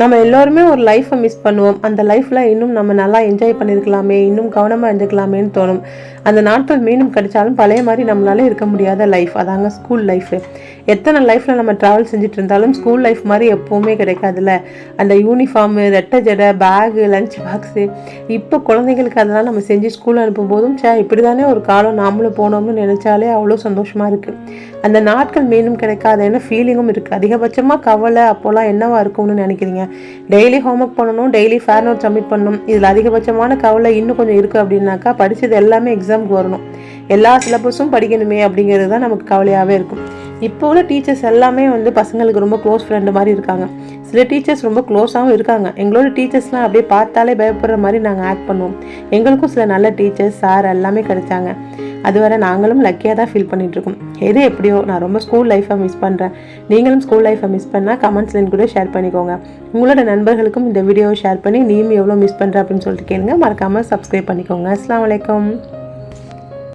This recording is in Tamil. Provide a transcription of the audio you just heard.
நம்ம எல்லோருமே ஒரு லைஃப்பை மிஸ் பண்ணுவோம். அந்த லைஃப்பில் இன்னும் நம்ம நல்லா என்ஜாய் பண்ணியிருக்கலாமே, இன்னும் கவனமாக இருந்துக்கலாமேன்னு தோணும். அந்த நாட்கள் மீண்டும் கிடைச்சாலும் பழைய மாதிரி நம்மளால இருக்க முடியாத லைஃப் அதாங்க ஸ்கூல் லைஃபு. எத்தனை லைஃப்பில் நம்ம ட்ராவல் செஞ்சுட்டு இருந்தாலும் ஸ்கூல் லைஃப் மாதிரி எப்போவுமே கிடைக்காதுல்ல. அந்த யூனிஃபார்மு, ரெட்டை ஜடை, பேகு, லஞ்ச் பாக்ஸு, இப்போ குழந்தைங்களுக்கு அதெல்லாம் நம்ம செஞ்சு ஸ்கூல் அனுப்பும்போதும் இப்படி தானே ஒரு காலம் நாமளும் போனோம்னு நினச்சாலே அவ்வளோ சந்தோஷமாக இருக்குது. அந்த நாட்கள் மீண்டும் கிடைக்காதுன்னு ஃபீலிங்கும் இருக்குது. அதிகபட்சமாக கவலை அப்போல்லாம் என்னவா இருக்கும்னு நினைக்கிறீங்க? டெய்லி ஹோம்ஒர்க் பண்ணணும், டெய்லி ஃபேர் நோட் சப்மிட் பண்ணணும். இதில் அதிகபட்சமான கவலை இன்னும் கொஞ்சம் இருக்குது அப்படின்னாக்கா படித்தது எல்லாமே எக்ஸாமுக்கு வரணும், எல்லா சிலபஸும் படிக்கணுமே அப்படிங்கிறது தான் நமக்கு கவலையாகவே இருக்கும். இப்போ உள்ள டீச்சர்ஸ் எல்லாமே பசங்களுக்கு ரொம்ப க்ளோஸ் ஃப்ரெண்டு மாதிரி இருக்காங்க. சில டீச்சர்ஸ் ரொம்ப க்ளோஸாகவும் இருக்காங்க. எங்களோட டீச்சர்ஸ்லாம் அப்படியே பார்த்தாலே பயப்படுற மாதிரி நாங்கள் ஆக்ட் பண்ணுவோம். எங்களுக்கும் சில நல்ல டீச்சர்ஸ், சார் எல்லாமே கிடைச்சாங்க. அதுவரை நாங்களும் லக்கியாக தான் ஃபீல் பண்ணிகிட்ருக்கோம். எது எப்படியோ நான் ரொம்ப ஸ்கூல் லைஃப்பை மிஸ் பண்ணுறேன். நீங்களும் ஸ்கூல் லைஃப்பை மிஸ் பண்ணால் கமெண்ட்ஸ்லேருந்து கூட ஷேர் பண்ணிக்கோங்க. உங்களோட நண்பர்களுக்கும் இந்த வீடியோவை ஷேர் பண்ணி நீயும் எவ்வளோ மிஸ் பண்ணுற அப்படின்னு சொல்லிட்டு கேளுங்க. மறக்காமல் சப்ஸ்கிரைப் பண்ணிக்கோங்க. அஸ்ஸலாமு அலைக்கும்.